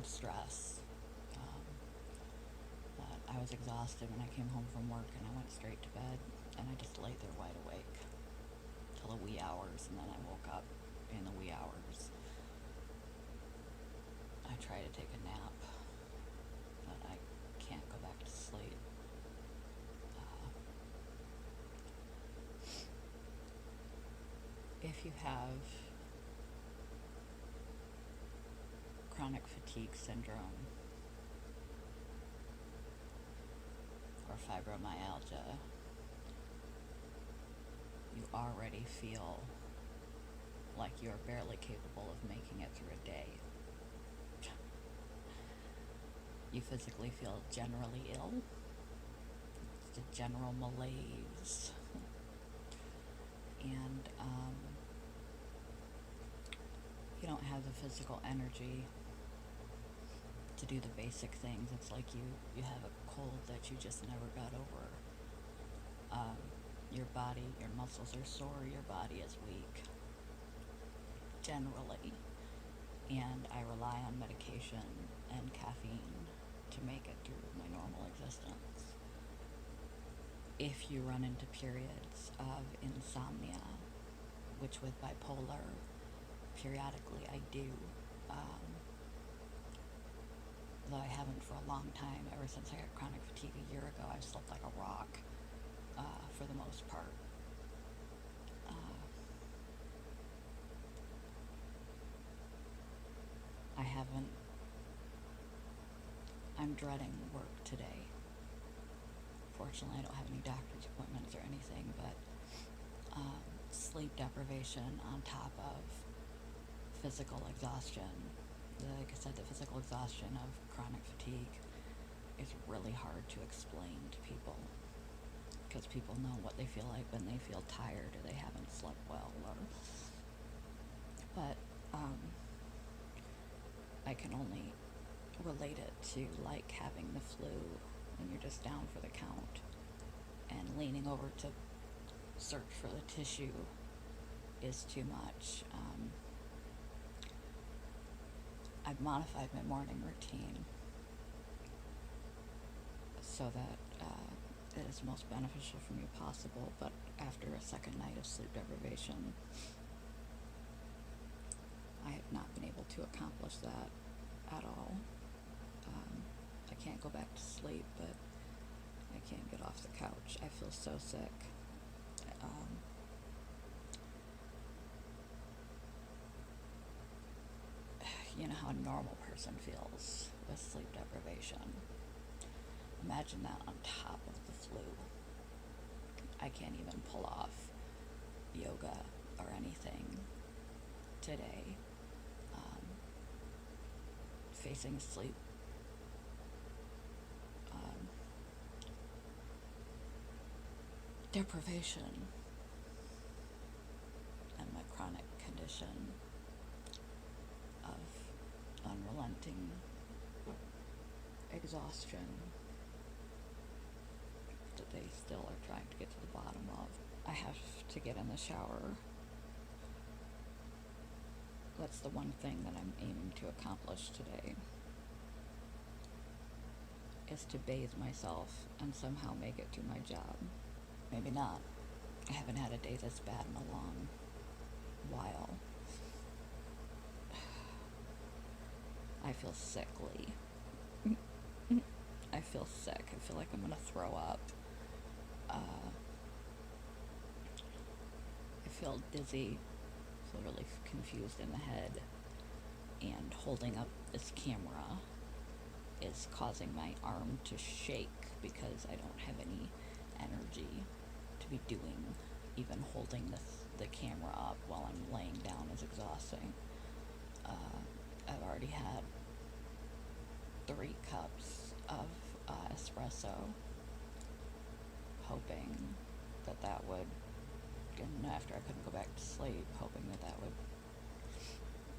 stress. But I was exhausted when I came home from work, and I went straight to bed, and I just laid there wide awake till the wee hours, and then I woke up in the wee hours. I try to take a nap, but I can't go back to sleep. If you have chronic fatigue syndrome or fibromyalgia, you already feel like you're barely capable of making it through a day. You physically feel generally ill. It's a general malaise. And you don't have the physical energy to do the basic things. It's like you have a cold that you just never got over. Your body, your muscles are sore, your body is weak, generally. And I rely on medication and caffeine to make it through my normal existence. If you run into periods of insomnia, which with bipolar, periodically I do, though I haven't for a long time. Ever since I got chronic fatigue a year ago, I've slept like a rock, for the most part. I'm dreading work today. Fortunately, I don't have any doctor's appointments or anything, but sleep deprivation on top of physical exhaustion. Like I said, the physical exhaustion of chronic fatigue is really hard to explain to people, because people know what they feel like when they feel tired or they haven't slept well. But I can only relate it to like having the flu when you're just down for the count and leaning over to search for the tissue is too much. I've modified my morning routine so that it is most beneficial for me possible, but after a second night of sleep deprivation, I have not been able to accomplish that at all. I can't go back to sleep, but I can't get off the couch. I feel so sick. You know how a normal person feels with sleep deprivation. Imagine that on top of the flu. I can't even pull off yoga or anything today. Facing sleep deprivation and my chronic condition of unrelenting exhaustion that they still are trying to get to the bottom of. I have to get in the shower. That's the one thing that I'm aiming to accomplish today, is to bathe myself and somehow make it through my job. Maybe not. I haven't had a day this bad in a long while. I feel sickly. I feel sick. I feel like I'm gonna throw up. I feel dizzy, literally confused in the head, and holding up this camera is causing my arm to shake because I don't have any energy to be doing. Even holding the camera up while I'm laying down is exhausting. I've already had 3 cups of espresso, hoping that would, and after I couldn't go back to sleep, hoping that would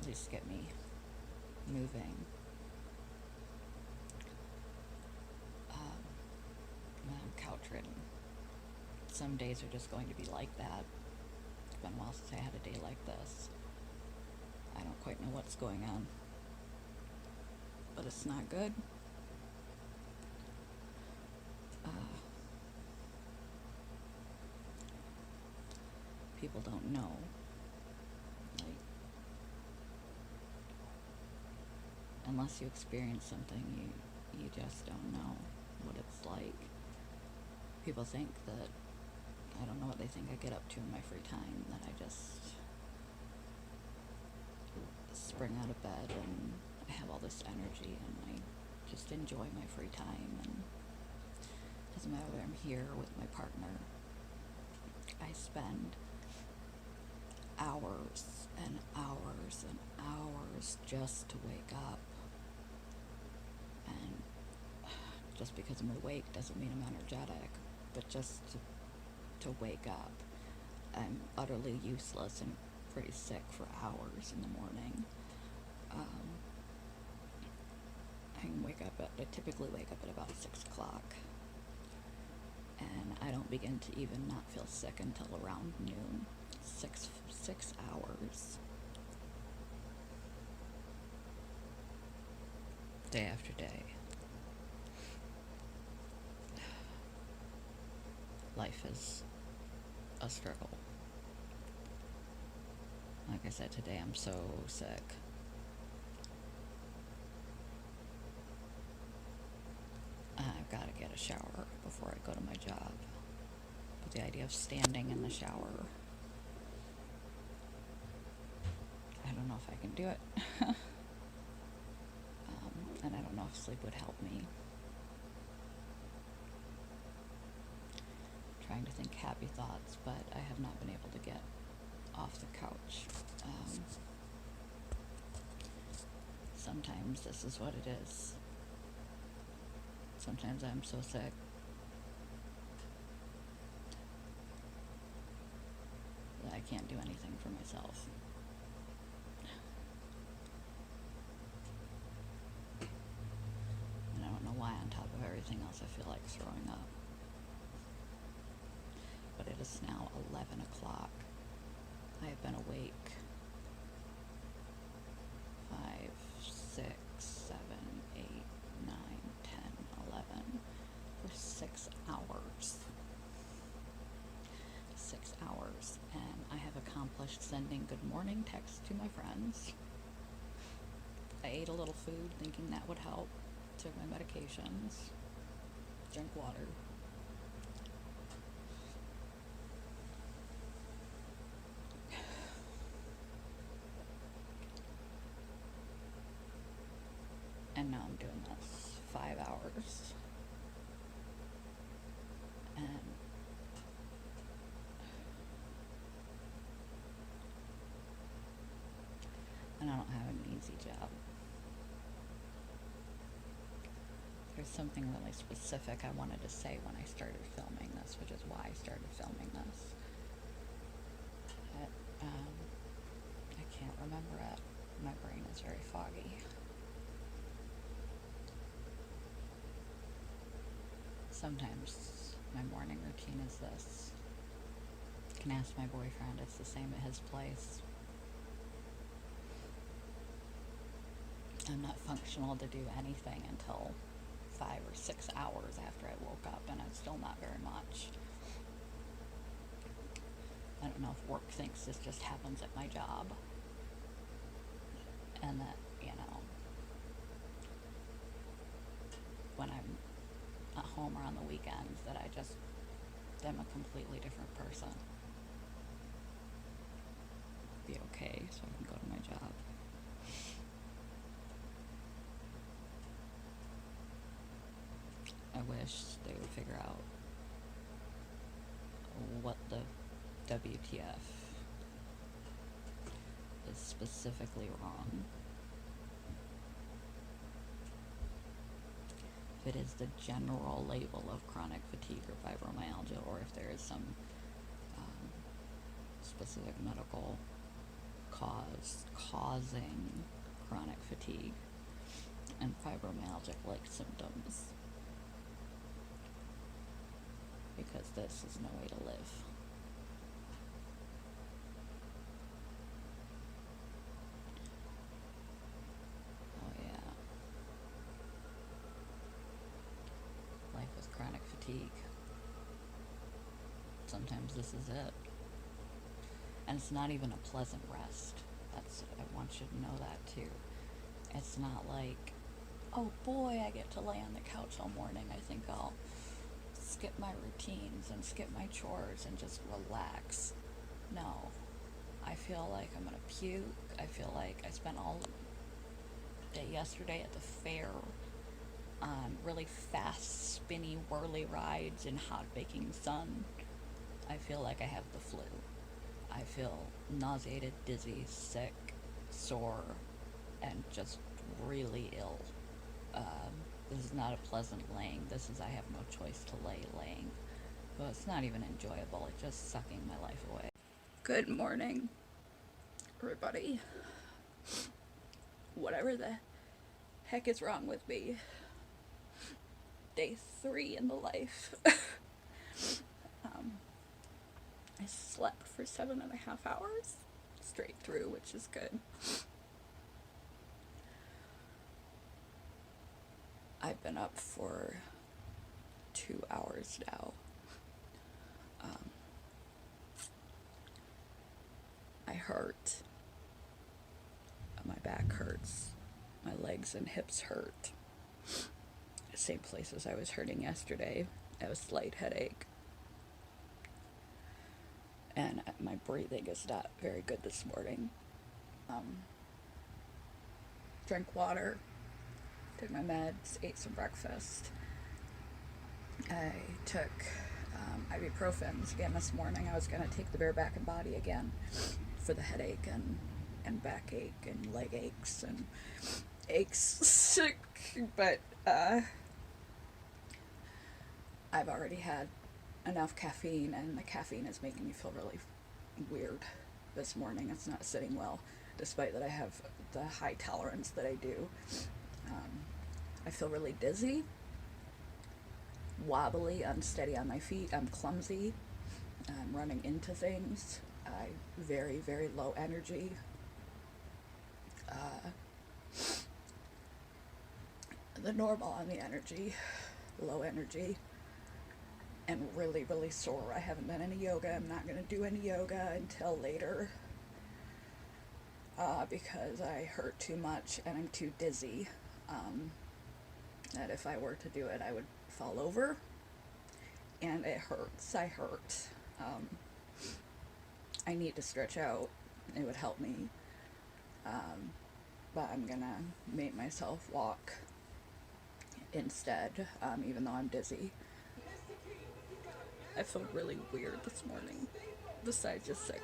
at least get me moving. I'm couch ridden. Some days are just going to be like that. It's been a while since I had a day like this. I don't quite know what's going on, but but it's not good. People don't know. Like, unless you experience something, you just don't know what it's like. People think that, I don't know what they think I get up to in my free time, that I just spring out of bed and I have all this energy and I just enjoy my free time, and it doesn't matter whether I'm here with my partner. I spend hours and hours and hours just to wake up, and just because I'm awake doesn't mean I'm energetic, but just to wake up. I'm utterly useless and pretty sick for hours in the morning. I typically wake up at about 6 o'clock, and I don't begin to even not feel sick until around noon. 6 hours. Day after day. Life is a struggle. Like I said, today I'm so sick. I've got to get a shower before I go to my job. But the idea of standing in the shower, I don't know if I can do it. And I don't know if sleep would help me. Trying to think happy thoughts, but I have not been able to get off the couch. Sometimes this is what it is. Sometimes I'm so sick that I can't do anything for myself. And I don't know why, on top of everything else, I feel like throwing up. But it is now 11 o'clock. I have been awake 5, 6, 7, 8, 9, 10, 11 for 6 hours. 6 hours, and I have accomplished sending good morning texts to my friends. I ate a little food thinking that would help. Took my medications. Drank water. And now I'm doing this 5 hours. And I don't have an easy job. There's something really specific I wanted to say when I started filming this, which is why I started filming this. But, I can't remember it. My brain is very foggy. Sometimes my morning routine is this. I can ask my boyfriend, it's the same at his place. I'm not functional to do anything until 5 or 6 hours after I woke up, and it's still not very much. I don't know if work thinks this just happens at my job, and that, when I'm at home or on the weekends, that I just am a completely different person. Be okay so I can go to my job. I wish they would figure out what the WTF is specifically wrong. If it is the general label of chronic fatigue or fibromyalgia, or if there is some specific medical cause causing chronic fatigue and fibromyalgic-like symptoms. Because this is no way to live. Oh yeah. fatigue. Sometimes this is it. And it's not even a pleasant rest. I want you to know that too. It's not like, oh boy, I get to lay on the couch all morning. I think I'll skip my routines and skip my chores and just relax. No. I feel like I'm gonna puke. I feel like I spent all day yesterday at the fair on really fast, spinny, whirly rides in hot baking sun. I feel like I have the flu. I feel nauseated, dizzy, sick, sore, and just really ill. This is not a pleasant laying. This is, I have no choice to laying. But it's not even enjoyable. It's just sucking my life away. Good morning, everybody. Whatever the heck is wrong with me. Day 3 in the life. I slept for 7.5 hours straight through, which is good. I've been up for 2 hours now. I hurt. My back hurts. My legs and hips hurt. The same places I was hurting yesterday. I have a slight headache. And my breathing is not very good this morning. Drank water, took my meds, ate some breakfast. I took ibuprofens again this morning. I was going to take the bare back and body again for the headache and backache and leg aches and aches. But I've already had enough caffeine, and the caffeine is making me feel really weird this morning. It's not sitting well, despite that I have the high tolerance that I do. I feel really dizzy, wobbly, unsteady on my feet. I'm clumsy. I'm running into things. Very, very low energy. The normal on the energy, low energy, and really, really sore. I haven't done any yoga. I'm not going to do any yoga until later because I hurt too much and I'm too dizzy. That if I were to do it, I would fall over, and it hurts. I hurt. I need to stretch out. It would help me. But I'm going to make myself walk instead, even though I'm dizzy. I feel really weird this morning, besides just sick.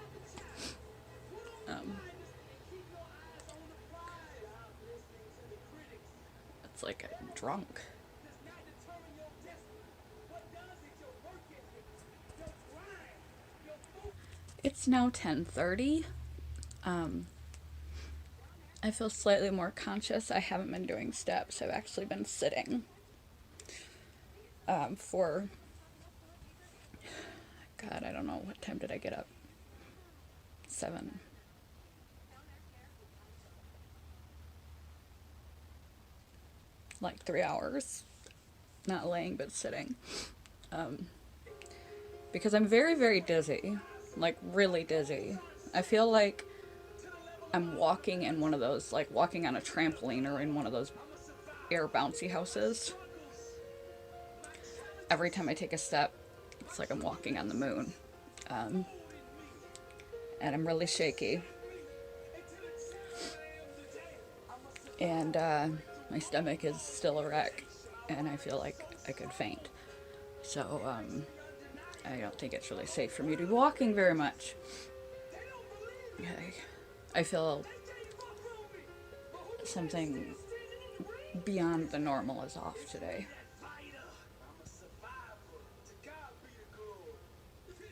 It's like I'm drunk. It's now 10:30. I feel slightly more conscious. I haven't been doing steps. I've actually been sitting for, God, I don't know, what time did I get up? 7. Like 3 hours. Not laying, but sitting. Because I'm very, very dizzy. Like, really dizzy. I feel like I'm walking in one of those, like walking on a trampoline or in one of those air bouncy houses. Every time I take a step, it's like I'm walking on the moon. And I'm really shaky. And my stomach is still a wreck, and I feel like I could faint. So I don't think it's really safe for me to be walking very much. I feel something beyond the normal is off today.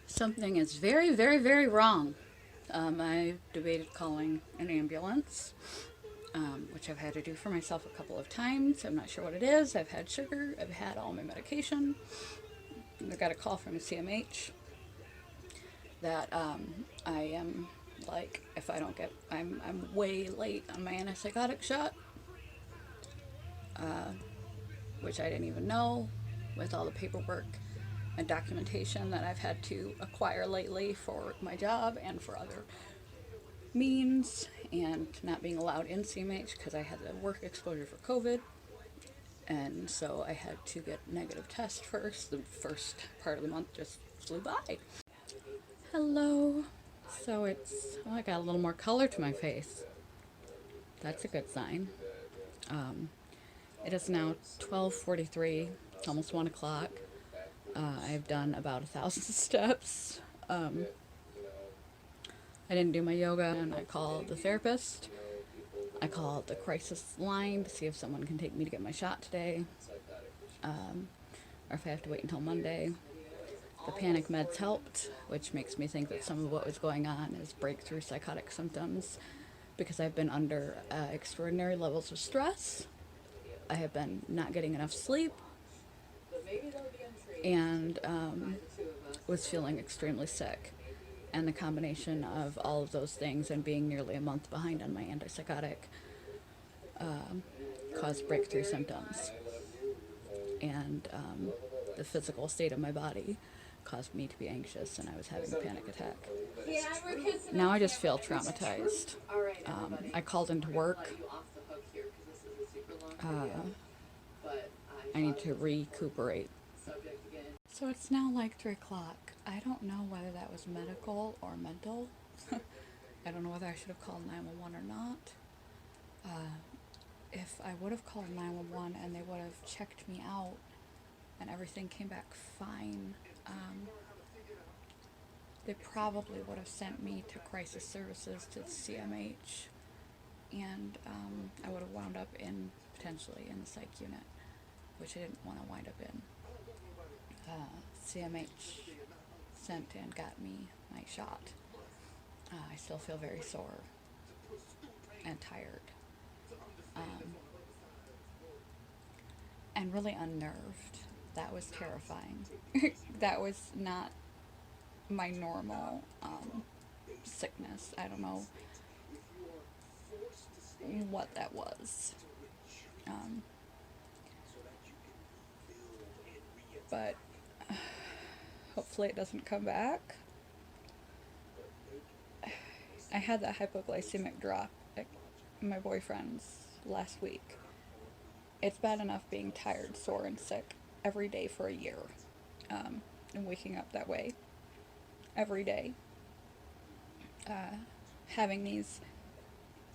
Something is very, very, very wrong. I debated calling an ambulance, which I've had to do for myself a couple of times. I'm not sure what it is. I've had sugar. I've had all my medication. I got a call from a CMH that I am, like, if I don't get, I'm way late on my antipsychotic shot, which I didn't even know. with all the paperwork and documentation that I've had to acquire lately for my job and for other means, and not being allowed in CMH because I had the work exposure for COVID. And so I had to get negative test first. The first part of the month just flew by. Hello. So I got a little more color to my face. That's a good sign. It is now 12:43, almost 1 o'clock. I've done about 1,000 steps. I didn't do my yoga, and I called the therapist. I called the crisis line to see if someone can take me to get my shot today, or if I have to wait until Monday. The panic meds helped, which makes me think that some of what was going on is breakthrough psychotic symptoms, because I've been under extraordinary levels of stress. I have been not getting enough sleep, and was feeling extremely sick. And the combination of all of those things and being nearly a month behind on my antipsychotic caused breakthrough symptoms. And the physical state of my body caused me to be anxious, and I was having a panic attack. Now I just feel traumatized. I called into work. I need to recuperate. So it's now like 3 o'clock. I don't know whether that was medical or mental. I don't know whether I should have called 911 or not. If I would have called 911 and they would have checked me out and everything came back fine, they probably would have sent me to crisis services to CMH, and I would have wound up potentially in the psych unit, which I didn't want to wind up in. CMH sent and got me my shot. I still feel very sore and tired, and really unnerved. That was terrifying. That was not my normal sickness. I don't know what that was. But hopefully it doesn't come back. I had that hypoglycemic drop at my boyfriend's last week. It's bad enough being tired, sore, and sick every day for a year, and waking up that way every day. Having these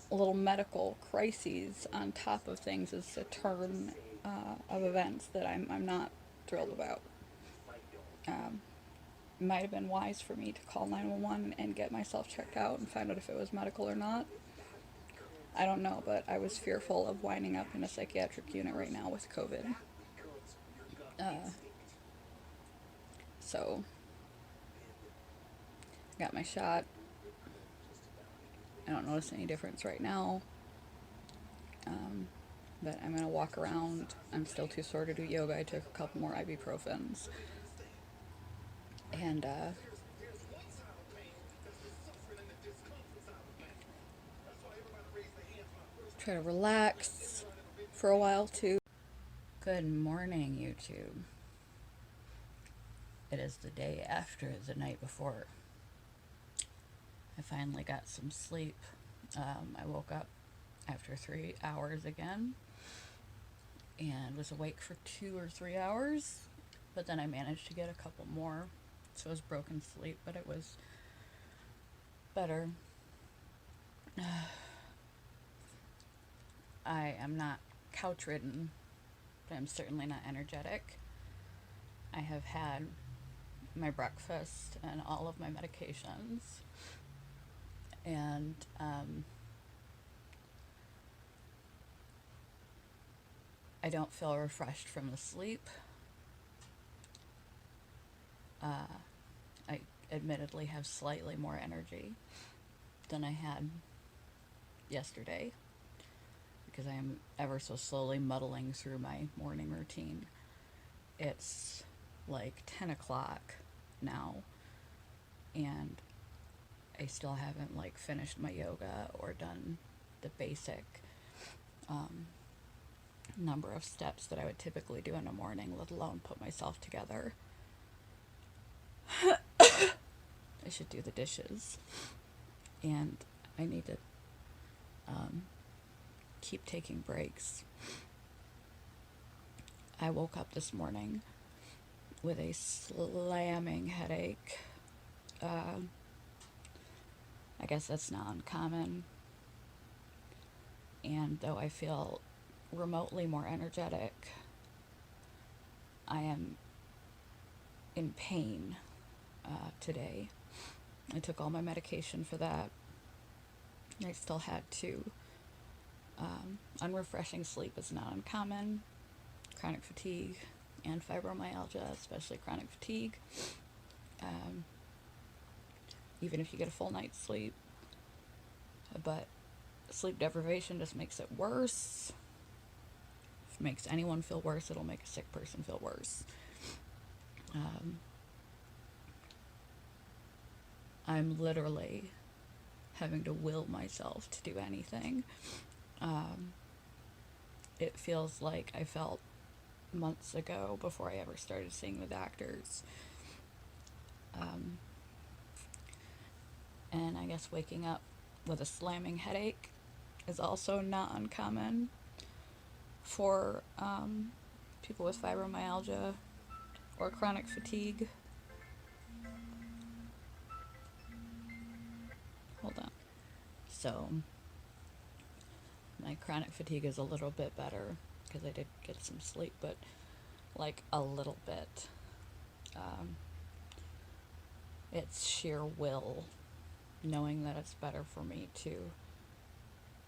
little medical crises on top of things is a turn of events that I'm not thrilled about. It might have been wise for me to call 911 and get myself checked out and find out if it was medical or not. I don't know, but I was fearful of winding up in a psychiatric unit right now with COVID. So, got my shot. I don't notice any difference right now. But I'm going to walk around. I'm still too sore to do yoga. I took a couple more ibuprofens. And try to relax for a while too. Good morning, YouTube. It is the day after the night before. I finally got some sleep. I woke up after 3 hours again and was awake for 2 or 3 hours, but then I managed to get a couple more, so it was broken sleep, but it was better. I am not couch ridden, but I'm certainly not energetic. I have had my breakfast and all of my medications, and I don't feel refreshed from the sleep. I admittedly have slightly more energy than I had yesterday, because I am ever so slowly muddling through my morning routine. It's like 10 o'clock now, and I still haven't finished my yoga or done the basic number of steps that I would typically do in a morning, let alone put myself together. I should do the dishes. And I need to keep taking breaks. I woke up this morning with a slamming headache. I guess that's not uncommon. And though I feel remotely more energetic, I am in pain today. I took all my medication for that. I still had to. Unrefreshing sleep is not uncommon. Chronic fatigue and fibromyalgia, especially chronic fatigue. Even if you get a full night's sleep. But sleep deprivation just makes it worse. If it makes anyone feel worse, it'll make a sick person feel worse. I'm literally having to will myself to do anything. It feels like I felt months ago before I ever started seeing the doctors. And I guess waking up with a slamming headache is also not uncommon for people with fibromyalgia or chronic fatigue. Hold on. So my chronic fatigue is a little bit better because I did get some sleep, but like a little bit. It's sheer will, knowing that it's better for me to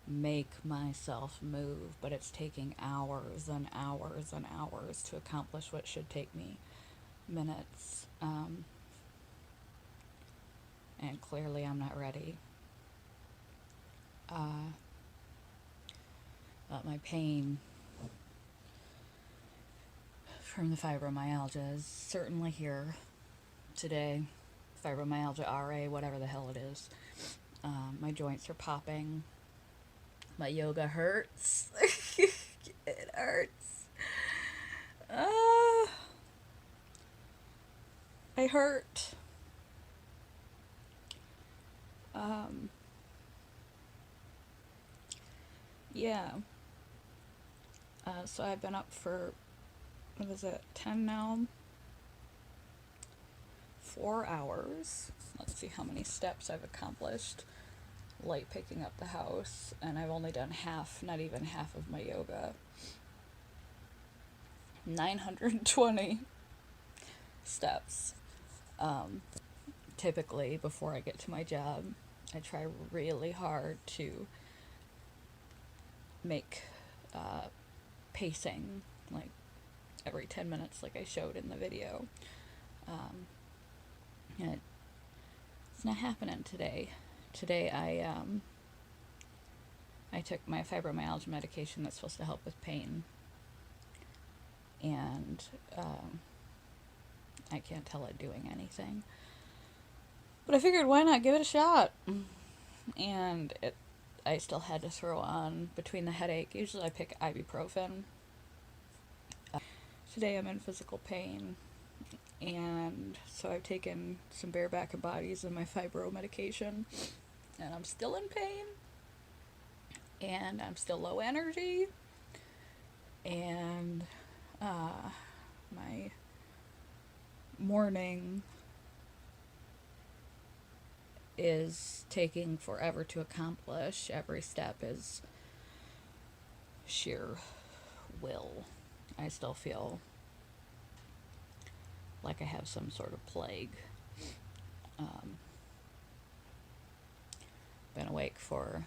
make myself move, but it's taking hours and hours and hours to accomplish what should take me minutes. And clearly I'm not ready. But my pain from the fibromyalgia is certainly here today. Fibromyalgia RA, whatever the hell it is. My joints are popping. My yoga hurts. It hurts. I hurt. Yeah. So I've been up for, what is it, 10 now? 4 hours. Let's see how many steps I've accomplished. Light picking up the house, and I've only done half, not even half of my yoga. 920 steps. Typically, before I get to my job, I try really hard to make pacing, like every 10 minutes, like I showed in the video. And it's not happening today. Today I took my fibromyalgia medication that's supposed to help with pain, and I can't tell it doing anything. But I figured, why not give it a shot? And I still had to throw on, between the headache, usually I pick ibuprofen. Today I'm in physical pain, and so I've taken some bareback and bodies and my fibro medication, and I'm still in pain, and I'm still low energy, and my morning is taking forever to accomplish. Every step is sheer will. I still feel like I have some sort of plague. Been awake for,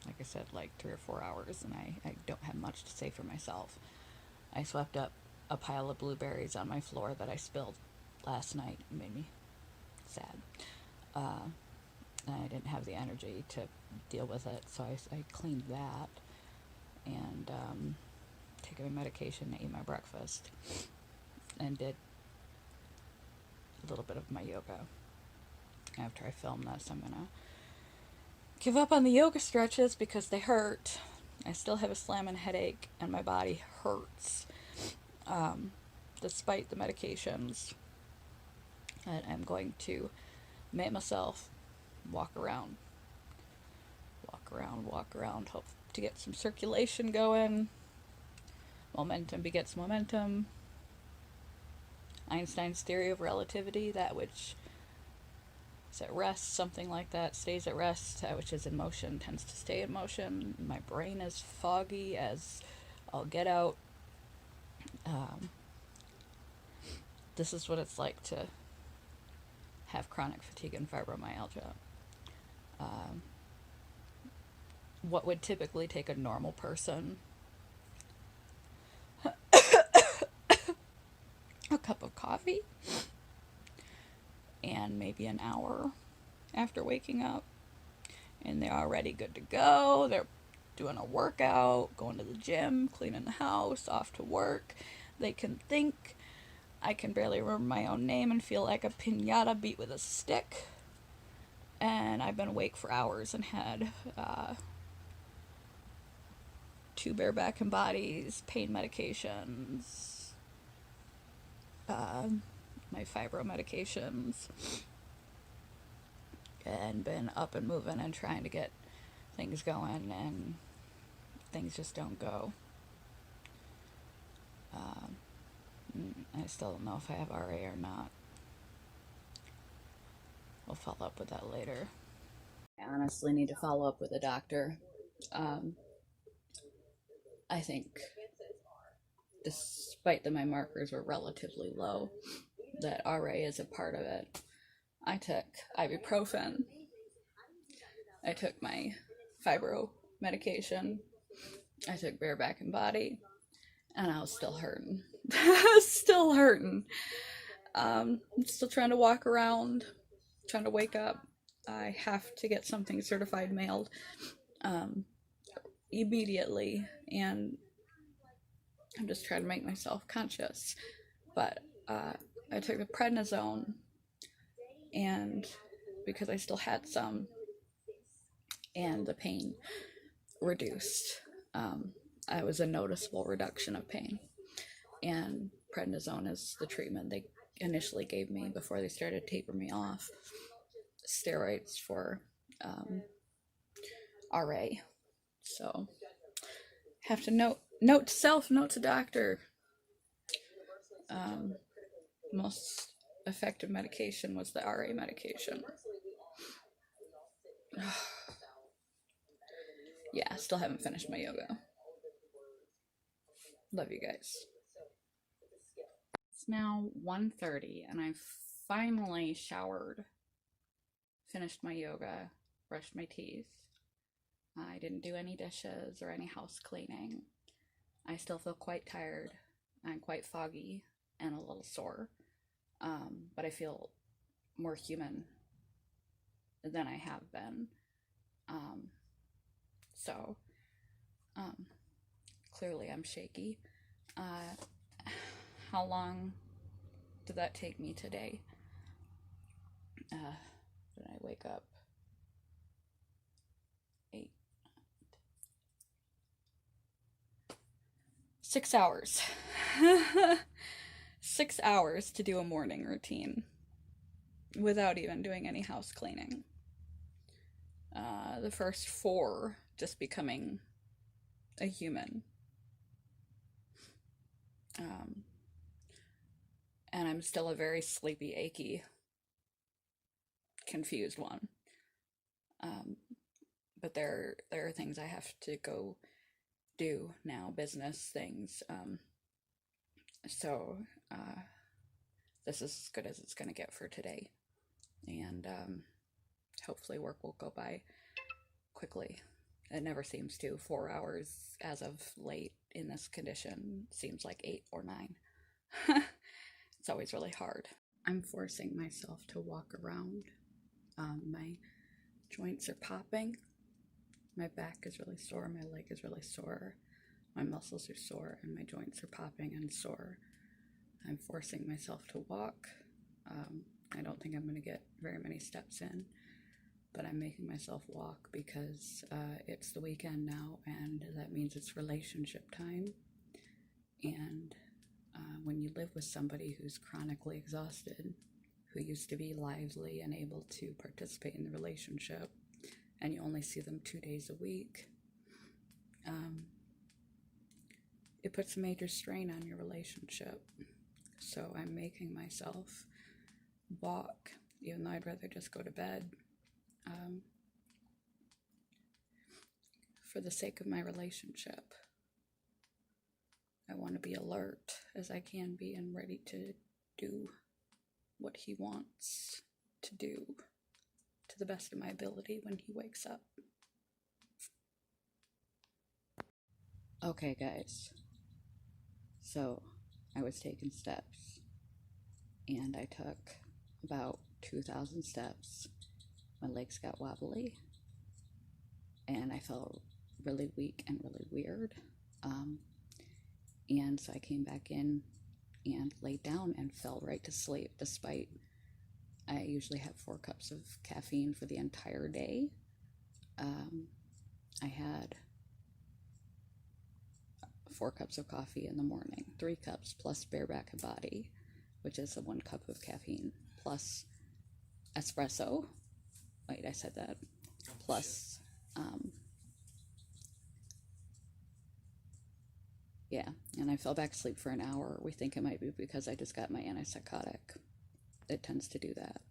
like I said, like 3 or 4 hours, and I don't have much to say for myself. I swept up a pile of blueberries on my floor that I spilled last night. It made me sad. And I didn't have the energy to deal with it, so I cleaned that, and took my medication, ate my breakfast, and did a little bit of my yoga. After I film this, I'm gonna give up on the yoga stretches because they hurt. I still have a slamming headache and my body hurts, despite the medications. And I'm going to make myself walk around, walk around, hope to get some circulation going. Momentum begets momentum. Einstein's theory of relativity, that which is at rest, something like that, stays at rest. That which is in motion tends to stay in motion. My brain is foggy as I'll get out. This is what it's like to have chronic fatigue and fibromyalgia. What would typically take a normal person a cup of coffee and maybe an hour after waking up, and they're already good to go. They're doing a workout, going to the gym, cleaning the house, off to work. They can think. I can barely remember my own name and feel like a piñata beat with a stick. And I've been awake for hours and had 2 bare back and bodies, pain medications, my fibro medications, and been up and moving and trying to get things going, and things just don't go. I still don't know if I have RA or not. We'll follow up with that later. I honestly need to follow up with a doctor. I think, despite that my markers were relatively low, that RA is a part of it. I took ibuprofen. I took my FIBRO medication. I took bare back and body, and I was still hurting. Still hurting. I'm still trying to walk around, trying to wake up. I have to get something certified mailed immediately, and I'm just trying to make myself conscious. But I took the prednisone, and because I still had some, and the pain reduced. I was a noticeable reduction of pain, and prednisone is the treatment they initially gave me before they started tapering me off steroids for RA. So have to note to self, note to doctor. Most effective medication was the RA medication. Yeah, still haven't finished my yoga. Love you guys. It's now 1:30 and I've finally showered, finished my yoga, brushed my teeth. I didn't do any dishes or any house cleaning. I still feel quite tired. I'm quite foggy and a little sore, but I feel more human than I have been. So clearly I'm shaky. How long did that take me today? Did I wake up? 6 hours. 6 hours to do a morning routine without even doing any house cleaning. The first 4 just becoming a human. And I'm still a very sleepy, achy, confused one. But there are things I have to go do now, business things. So this is as good as it's going to get for today. And hopefully work will go by quickly. It never seems to. 4 hours as of late in this condition seems like 8 or 9. It's always really hard. I'm forcing myself to walk around. My joints are popping. My back is really sore. My leg is really sore. My muscles are sore and my joints are popping and sore. I'm forcing myself to walk. I don't think I'm going to get very many steps in. but I'm making myself walk because it's the weekend now, and that means it's relationship time. And when you live with somebody who's chronically exhausted, who used to be lively and able to participate in the relationship, and you only see them 2 days a week, it puts a major strain on your relationship. So I'm making myself walk, even though I'd rather just go to bed, for the sake of my relationship. I want to be alert as I can be and ready to do what he wants to do to the best of my ability when he wakes up. Okay, guys. So I was taking steps, and I took about 2,000 steps. My legs got wobbly, and I felt really weak and really weird. And so I came back in and laid down and fell right to sleep, despite I usually have 4 cups of caffeine for the entire day. I had 4 cups of coffee in the morning, 3 cups plus bareback and body, which is a 1 cup of caffeine, plus espresso. Wait, I said that. Plus, yeah, and I fell back asleep for an hour. We think it might be because I just got my antipsychotic. It tends to do that.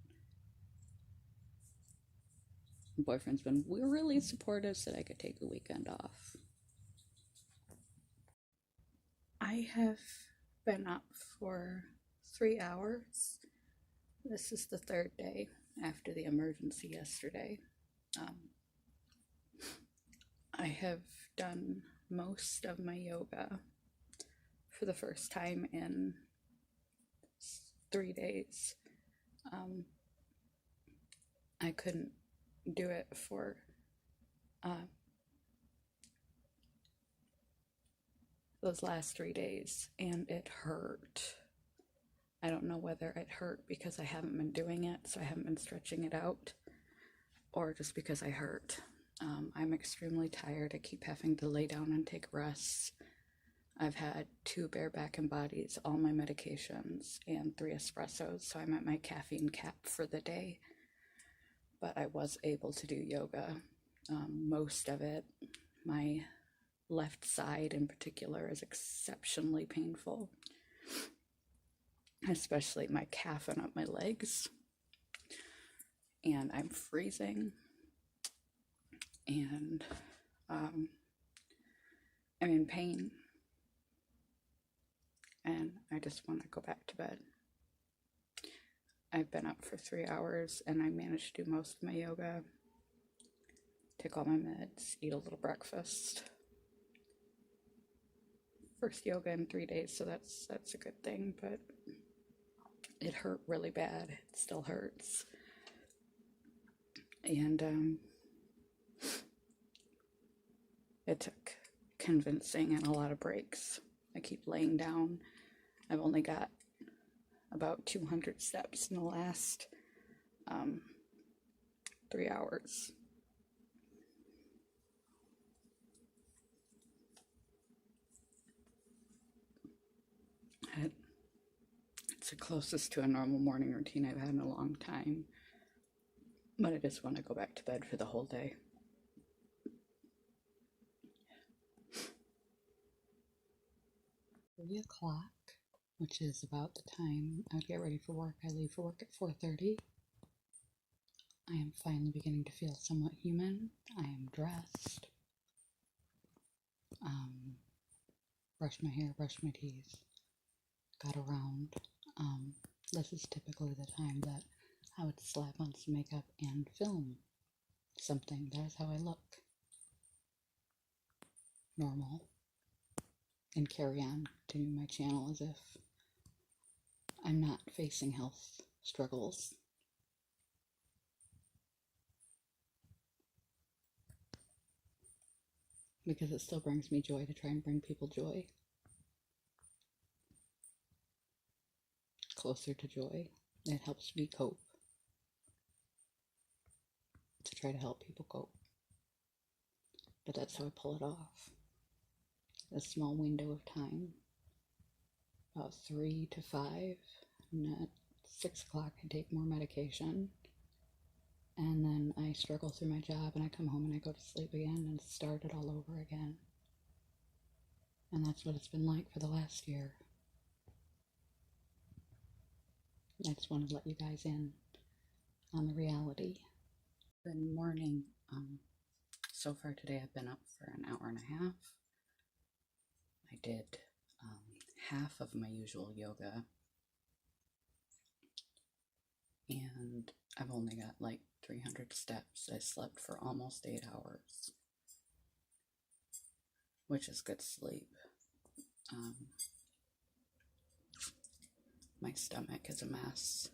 My boyfriend's been really supportive, said I could take a weekend off. I have been up for 3 hours. This is the 3rd day after the emergency yesterday. I have done most of my yoga for the first time in 3 days. I couldn't do it for those last 3 days, and it hurt. I don't know whether it hurt because I haven't been doing it, so I haven't been stretching it out, or just because I hurt. I'm extremely tired. I keep having to lay down and take rests. I've had 2 bareback and bodies, all my medications, and 3 espressos, so I'm at my caffeine cap for the day. But I was able to do yoga, most of it. My left side in particular is exceptionally painful, especially my calf and up my legs. And I'm freezing, and I'm in pain, and I just want to go back to bed. I've been up for 3 hours, and I managed to do most of my yoga, take all my meds, eat a little breakfast. First yoga in 3 days, so that's a good thing, but it hurt really bad. It still hurts. And it took convincing and a lot of breaks. I keep laying down. I've only got about 200 steps in the last 3 hours. It's the closest to a normal morning routine I've had in a long time, but I just want to go back to bed for the whole day. $3 o'clock, which is about the time I would get ready for work. I leave for work at 4:30. I am finally beginning to feel somewhat human. I am dressed. Brushed my hair, brushed my teeth, got around. This is typically the time that I would slap on some makeup and film something. That is how I look. Normal. And carry on to my channel as if I'm not facing health struggles. Because it still brings me joy to try and bring people joy. Closer to joy. It helps me cope. to try to help people cope. But that's how I pull it off. A small window of time, about 3 to 5, and at 6 o'clock I take more medication, and then I struggle through my job, and I come home and I go to sleep again and start it all over again. And that's what it's been like for the last year. I just wanted to let you guys in on the reality. Good morning. So far today I've been up for an hour and a half. I did half of my usual yoga, and I've only got like 300 steps. I slept for almost 8 hours, which is good sleep. My stomach is a mess.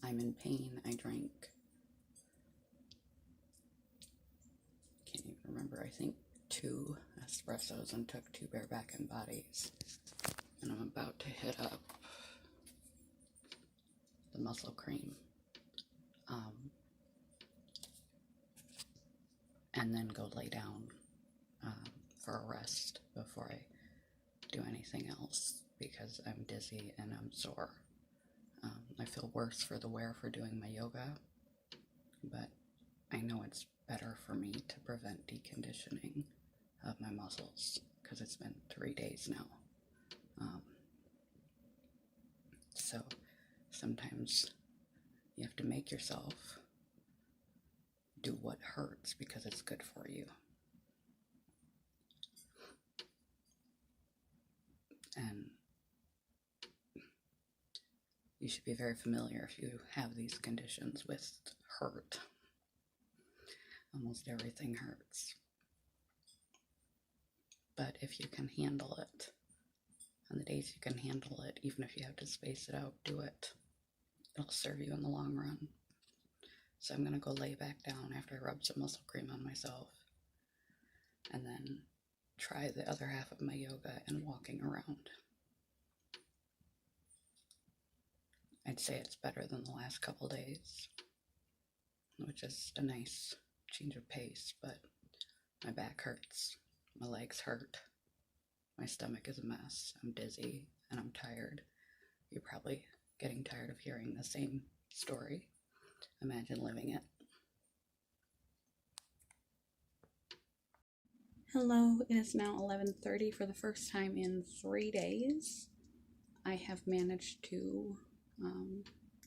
I'm in pain. I drank, can't even remember, I think 2 espressos and took 2 bareback and bodies. And I'm about to hit up the muscle cream. And then go lay down for a rest before I do anything else, because I'm dizzy and I'm sore. I feel worse for the wear for doing my yoga, but I know it's better for me to prevent deconditioning of my muscles, because it's been 3 days now. So sometimes you have to make yourself do what hurts because it's good for you. And you should be very familiar if you have these conditions with hurt. Almost everything hurts. But if you can handle it, on the days you can handle it, even if you have to space it out, do it. It'll serve you in the long run. So I'm going to go lay back down after I rub some muscle cream on myself, and then try the other half of my yoga and walking around. I'd say it's better than the last couple days, which is a nice change of pace, but my back hurts, my legs hurt, my stomach is a mess, I'm dizzy, and I'm tired. You're probably getting tired of hearing the same story. Imagine living it. Hello, it is now 11:30. For the first time in 3 days, I have managed to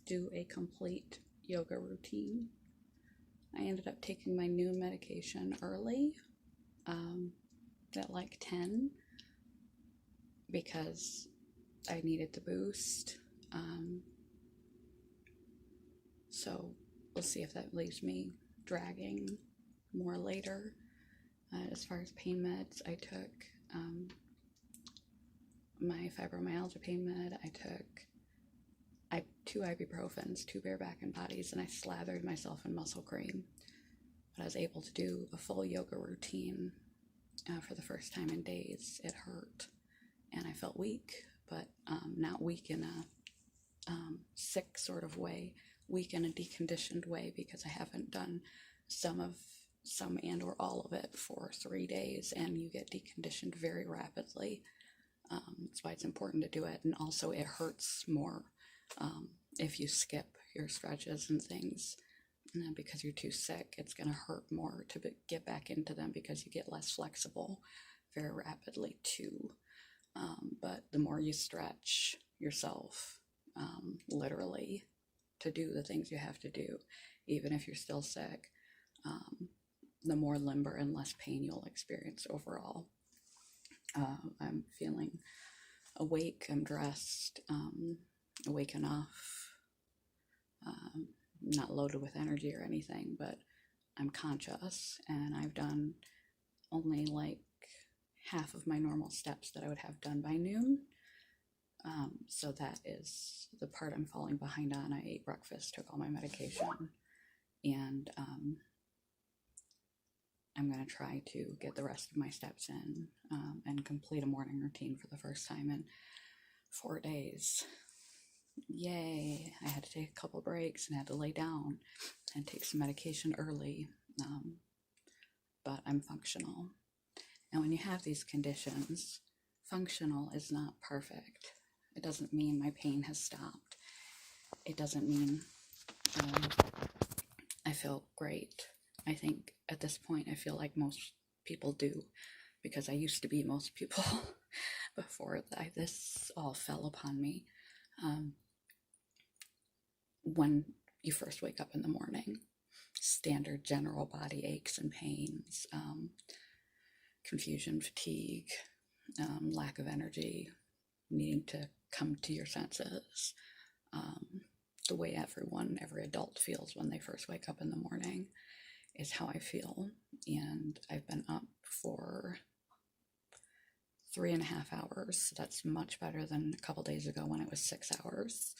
do a complete yoga routine. I ended up taking my new medication early, at like 10, because I needed the boost. So we'll see if that leaves me dragging more later. As far as pain meds, I took my fibromyalgia pain med. I took 2 ibuprofens, 2 bareback and bodies, and I slathered myself in muscle cream. But I was able to do a full yoga routine for the first time in days. It hurt, and I felt weak, but not weak in a sick sort of way, weak in a deconditioned way, because I haven't done some and or all of it for 3 days, and you get deconditioned very rapidly. That's why it's important to do it. And also it hurts more if you skip your stretches and things, because you're too sick. It's going to hurt more to get back into them, because you get less flexible very rapidly too. But the more you stretch yourself, literally, to do the things you have to do, even if you're still sick, the more limber and less pain you'll experience overall. I'm feeling awake, I'm dressed, awake enough, not loaded with energy or anything, but I'm conscious, and I've done only like half of my normal steps that I would have done by noon. So that is the part I'm falling behind on. I ate breakfast, took all my medication, and I'm going to try to get the rest of my steps in and complete a morning routine for the first time in 4 days. yay, I had to take a couple breaks and had to lay down and take some medication early, but I'm functional. And when you have these conditions, functional is not perfect. It doesn't mean my pain has stopped. It doesn't mean I feel great. I think at this point I feel like most people do, because I used to be most people before this all fell upon me. When you first wake up in the morning, standard general body aches and pains, confusion, fatigue, lack of energy, needing to come to your senses, the way every adult feels when they first wake up in the morning is how I feel. And I've been up for 3.5 hours. That's much better than a couple days ago when it was 6 hours.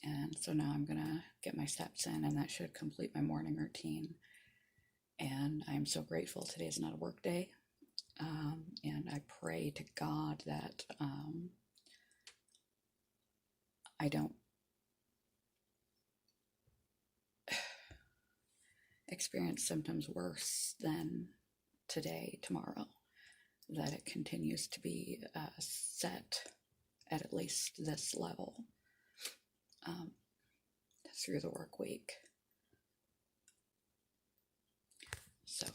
And so now I'm gonna get my steps in, and that should complete my morning routine. And I'm so grateful today is not a work day. And I pray to God that I don't experience symptoms worse than today, tomorrow, that it continues to be set at least this level through the work week. So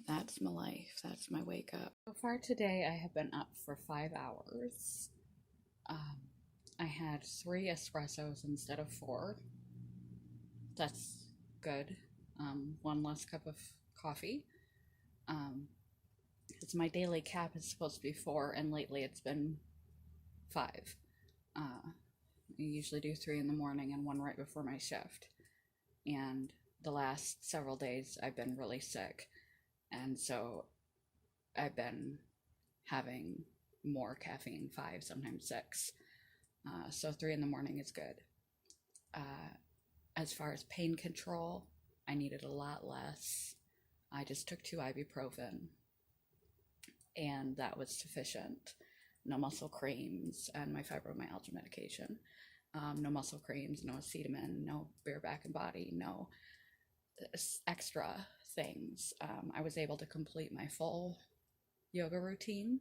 that's my life. That's my wake up. So far today, I have been up for 5 hours. I had 3 espressos instead of 4. That's good. 1 less cup of coffee. It's my daily cap is supposed to be 4, and lately it's been 5. I usually do 3 in the morning and 1 right before my shift. And the last several days I've been really sick, and so I've been having more caffeine, 5, sometimes 6. So 3 in the morning is good. As far as pain control, I needed a lot less. I just took 2 ibuprofen, and that was sufficient. No muscle creams and my fibromyalgia medication. No muscle creams, no acetamin, no bare back and body, no extra things. I was able to complete my full yoga routine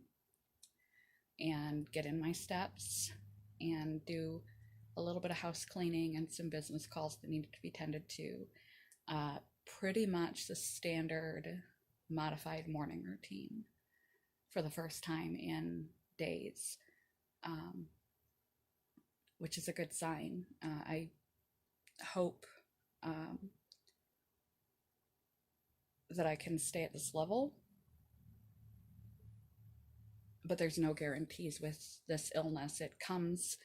and get in my steps and do a little bit of house cleaning and some business calls that needed to be tended to. Pretty much the standard modified morning routine for the first time in days, which is a good sign. I hope that I can stay at this level, but there's no guarantees with this illness. It comes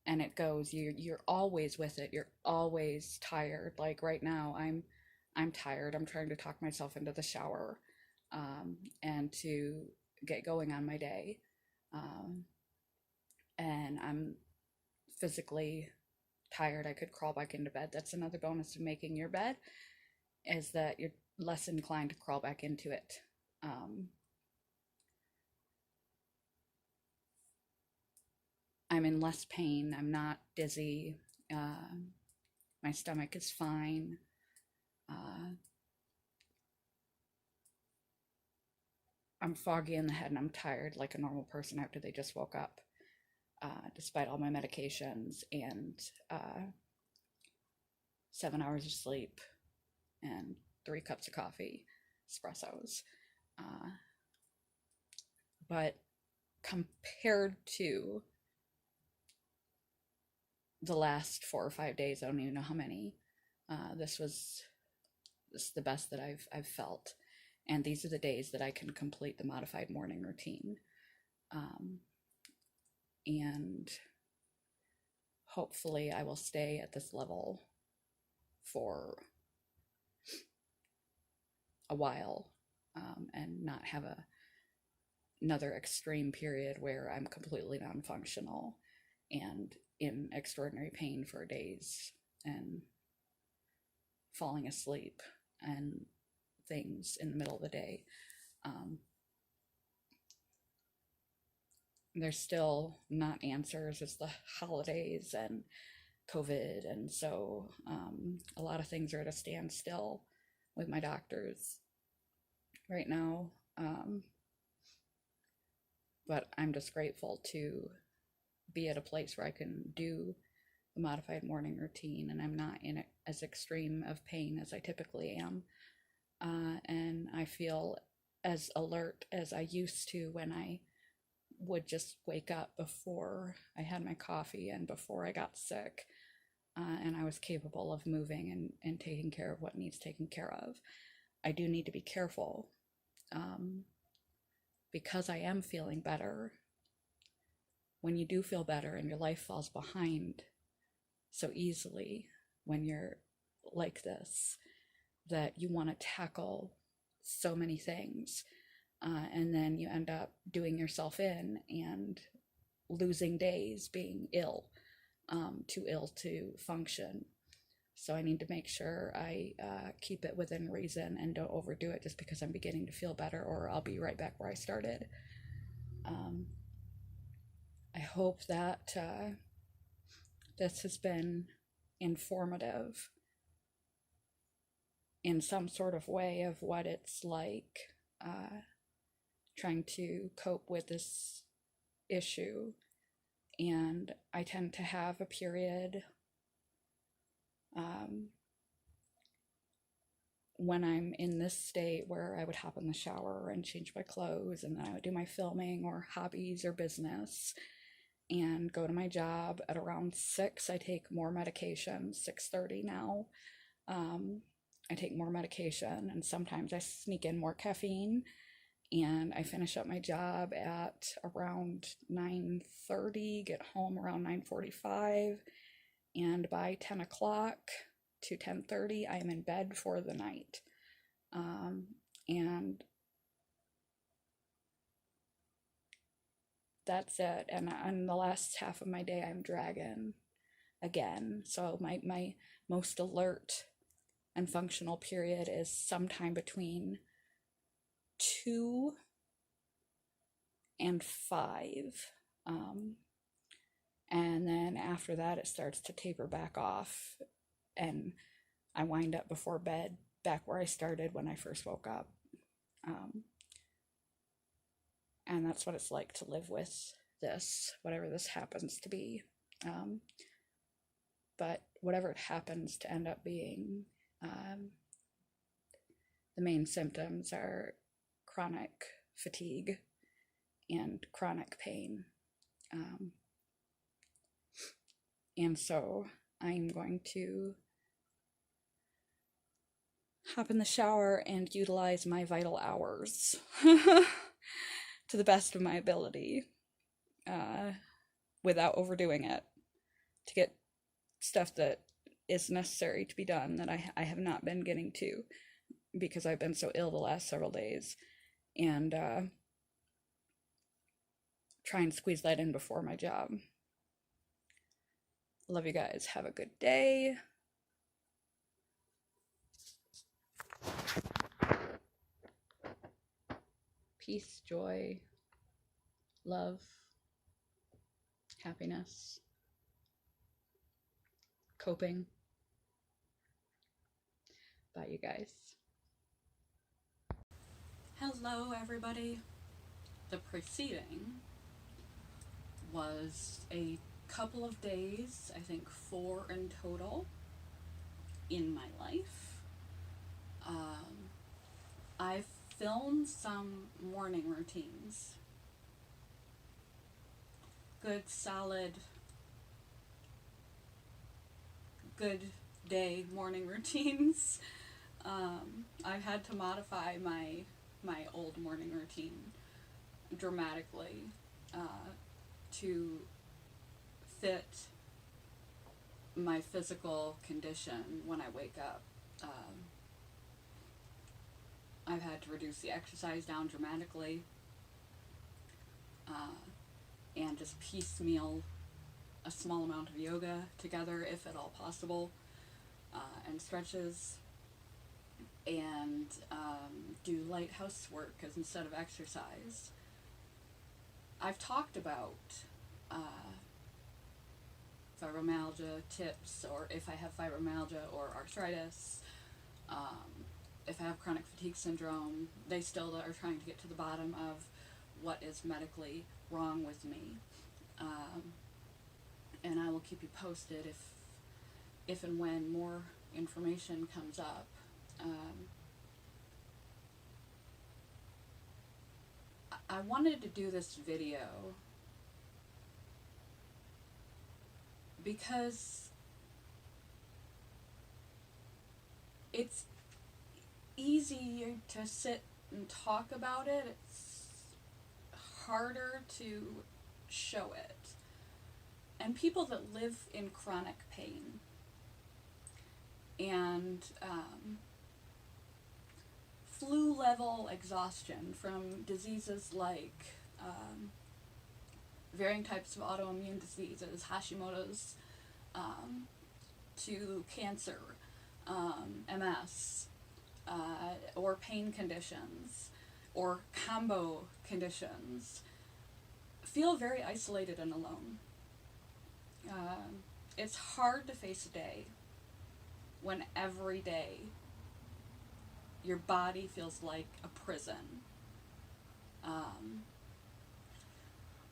and it goes. You're always with it. You're always tired. Like right now, I'm tired. I'm trying to talk myself into the shower and to get going on my day. And I'm physically tired. I could crawl back into bed. That's another bonus of making your bed, is that you're less inclined to crawl back into it. I'm in less pain. I'm not dizzy. My stomach is fine. I'm foggy in the head and I'm tired like a normal person after they just woke up, despite all my medications and 7 hours of sleep and 3 cups of coffee, espressos. But compared to the last 4 or 5 days, I don't even know how many, this is the best that I've felt. And these are the days that I can complete the modified morning routine. And hopefully I will stay at this level for a while, and not have another extreme period where I'm completely non-functional and in extraordinary pain for days and falling asleep and things in the middle of the day. there's still not answers. It's the holidays and COVID, and so a lot of things are at a standstill with my doctors right now. But I'm just grateful to be at a place where I can do the modified morning routine, and I'm not in as extreme of pain as I typically am. And I feel as alert as I used to when I would just wake up before I had my coffee and before I got sick. And I was capable of moving and taking care of what needs taken care of. I do need to be careful because I am feeling better. When you do feel better and your life falls behind so easily when you're like this, that you want to tackle so many things, and then you end up doing yourself in and losing days being ill, too ill to function. So I need to make sure I keep it within reason and don't overdo it just because I'm beginning to feel better, or I'll be right back where I started. I hope that this has been informative in some sort of way of what it's like trying to cope with this issue. And I tend to have a period when I'm in this state where I would hop in the shower and change my clothes, and then I would do my filming or hobbies or business and go to my job at around 6. I take more medication, 6:30 now. I take more medication, and sometimes I sneak in more caffeine, and I finish up my job at around 9:30, get home around 9:45, and by 10 o'clock to 10:30, I am in bed for the night. And that's it. And on the last half of my day, I'm dragging again. So my most alert and functional period is sometime between 2 and 5. And then after that, it starts to taper back off, and I wind up before bed back where I started when I first woke up. And that's what it's like to live with this, whatever this happens to be. But whatever it happens to end up being, the main symptoms are chronic fatigue and chronic pain. And so I'm going to hop in the shower and utilize my vital hours to the best of my ability, without overdoing it, to get stuff that is necessary to be done that I have not been getting to because I've been so ill the last several days, and try and squeeze that in before my job. Love you guys. Have a good day. Peace, joy, love, happiness, coping. Bye, you guys. Hello, everybody. The preceding was a couple of days, I think 4 in total, in my life. I've filmed some morning routines. Good, solid, good day morning routines. I've had to modify my old morning routine dramatically to fit my physical condition when I wake up. I've had to reduce the exercise down dramatically, and just piecemeal a small amount of yoga together, if at all possible, and stretches, and do light housework, because instead of exercise, I've talked about fibromyalgia tips, or if I have fibromyalgia or arthritis, if I have chronic fatigue syndrome. They still are trying to get to the bottom of what is medically wrong with me. And I will keep you posted if and when more information comes up. I wanted to do this video because it's easier to sit and talk about it. It's harder to show it. And people that live in chronic pain and flu level exhaustion from diseases like varying types of autoimmune diseases, Hashimoto's, to cancer, MS, or pain conditions, or combo conditions, feel very isolated and alone. It's hard to face a day when every day your body feels like a prison.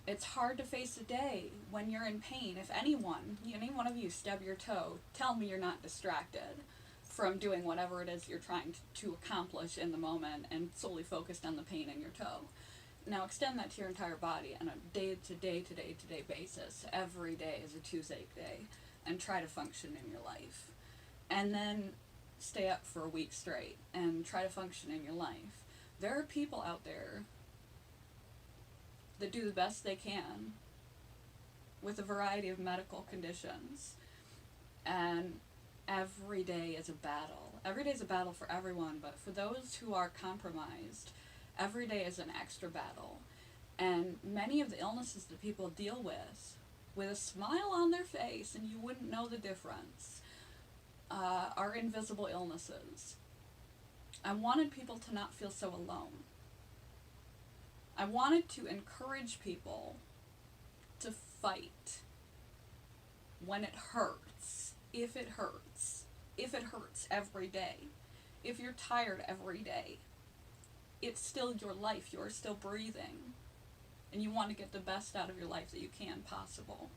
It's hard to face a day when you're in pain. If any one of you stub your toe, tell me you're not distracted from doing whatever it is you're trying to accomplish in the moment and solely focused on the pain in your toe. Now extend that to your entire body on a day-to-day basis. Every day is a toothache day, and try to function in your life. And then stay up for a week straight and try to function in your life. There are people out there that do the best they can with a variety of medical conditions, and every day is a battle. Every day is a battle for everyone, but for those who are compromised, every day is an extra battle. And many of the illnesses that people deal with a smile on their face, and you wouldn't know the difference, are invisible illnesses. I wanted people to not feel so alone. I wanted to encourage people to fight when it hurts, if it hurts every day, if you're tired every day. It's still your life, you're still breathing, and you want to get the best out of your life that you can possible.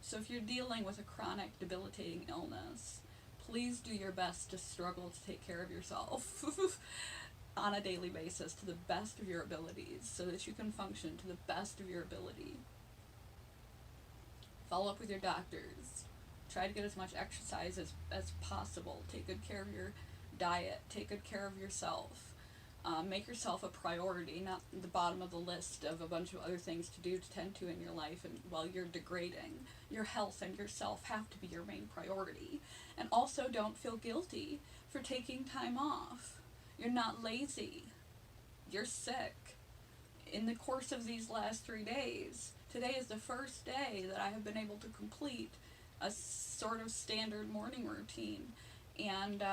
So if you're dealing with a chronic, debilitating illness, please do your best to struggle to take care of yourself on a daily basis to the best of your abilities so that you can function to the best of your ability. Follow up with your doctors. Try to get as much exercise as possible. Take good care of your diet. Take good care of yourself. Make yourself a priority, not the bottom of the list of a bunch of other things to do to tend to in your life and while you're degrading. Your health and yourself have to be your main priority. And also don't feel guilty for taking time off. You're not lazy. You're sick. In the course of these last 3 days, today is the first day that I have been able to complete a sort of standard morning routine. And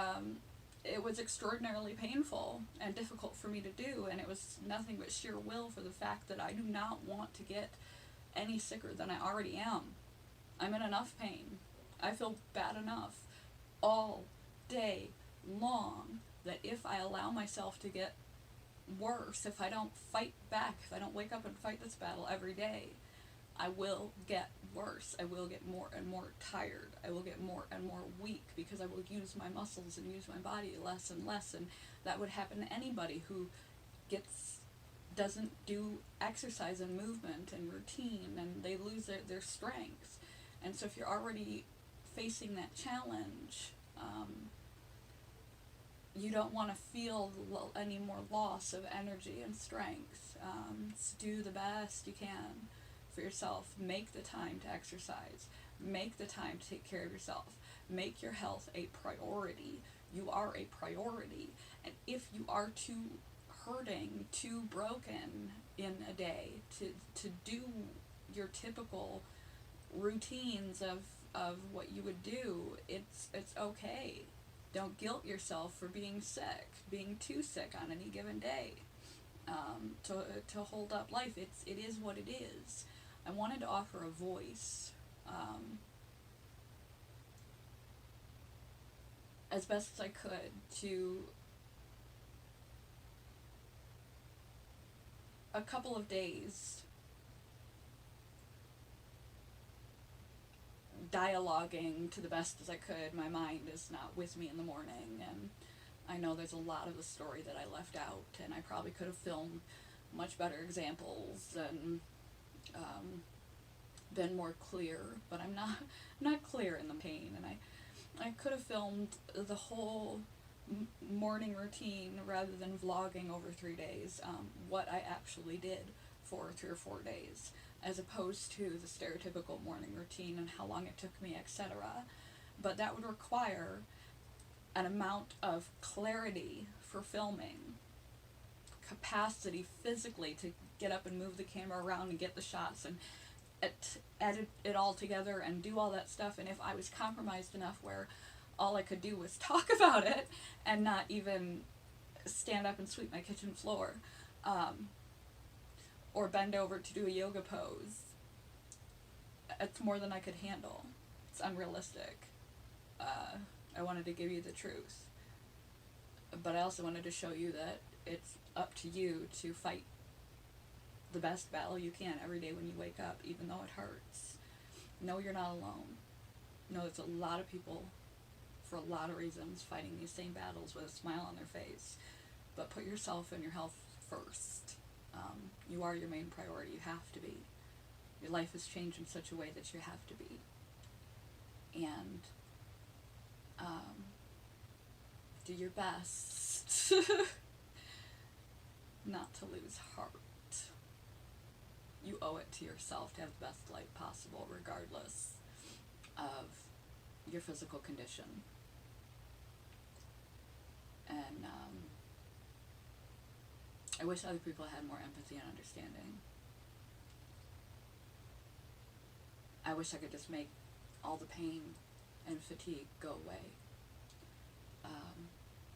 it was extraordinarily painful and difficult for me to do, and it was nothing but sheer will for the fact that I do not want to get any sicker than I already am. I'm in enough pain. I feel bad enough all day long that if I allow myself to get worse, if I don't fight back, if I don't wake up and fight this battle every day, I will get worse. I will get more and more tired. I will get more and more weak because I will use my muscles and use my body less and less, and that would happen to anybody who doesn't do exercise and movement and routine, and they lose their strength. And so if you're already facing that challenge, you don't want to feel any more loss of energy and strength. Do the best you can for yourself. Make the time to exercise. Make the time to take care of yourself. Make your health a priority. You are a priority. And if you are too hurting, too broken in a day to do your typical routines of what you would do, it's okay. Don't guilt yourself for being sick, being too sick on any given day. to hold up life. It is what it is. I wanted to offer a voice, as best as I could, to a couple of days dialoguing to the best as I could. My mind is not with me in the morning, and I know there's a lot of the story that I left out, and I probably could have filmed much better examples and been more clear, but I'm not clear in the pain, and I could have filmed the whole morning routine rather than vlogging over 3 days, what I actually did for 3 or 4 days, as opposed to the stereotypical morning routine and how long it took me, etc. But that would require an amount of clarity for filming, capacity physically to get up and move the camera around and get the shots and edit it all together and do all that stuff. And if I was compromised enough where all I could do was talk about it and not even stand up and sweep my kitchen floor, or bend over to do a yoga pose, it's more than I could handle. It's unrealistic. I wanted to give you the truth, but I also wanted to show you that it's up to you to fight the best battle you can every day when you wake up, even though it hurts. Know you're not alone. Know there's a lot of people, for a lot of reasons, fighting these same battles with a smile on their face. But put yourself and your health first. You are your main priority. You have to be. Your life has changed in such a way that you have to be. And do your best not to lose heart. You owe it to yourself to have the best life possible, regardless of your physical condition. And I wish other people had more empathy and understanding. I wish I could just make all the pain and fatigue go away.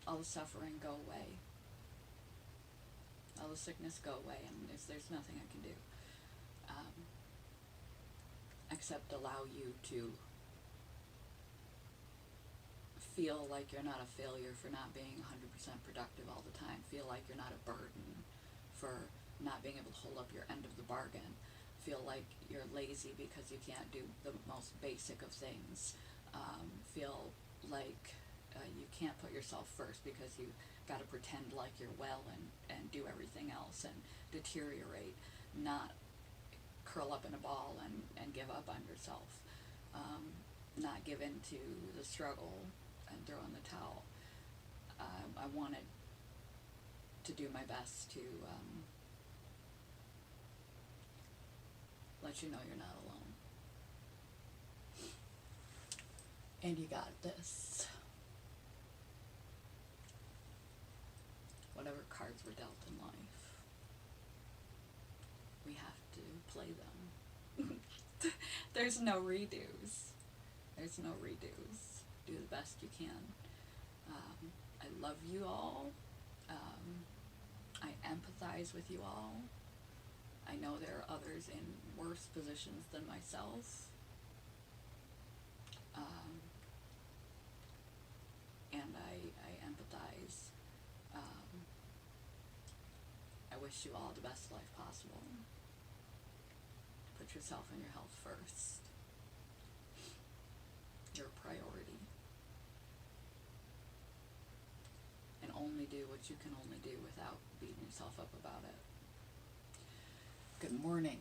All the suffering go away. All the sickness go away, and there's nothing I can do. Except allow you to feel like you're not a failure for not being 100% productive all the time. Feel like you're not a burden for not being able to hold up your end of the bargain. Feel like you're lazy because you can't do the most basic of things. Feel like you can't put yourself first because you got to pretend like you're well and do everything else and deteriorate, not curl up in a ball and give up on yourself, not give in to the struggle and throw in the towel. I wanted to do my best to let you know you're not alone. And you got this. Whatever cards were dealt in life, we have to play them. There's no redos. There's no redos. Do the best you can. I love you all. I empathize with you all. I know there are others in worse positions than myself. And I empathize. I wish you all the best life possible. Put yourself and your health first. Your priority. And only do what you can only do without beating yourself up about it. Good morning.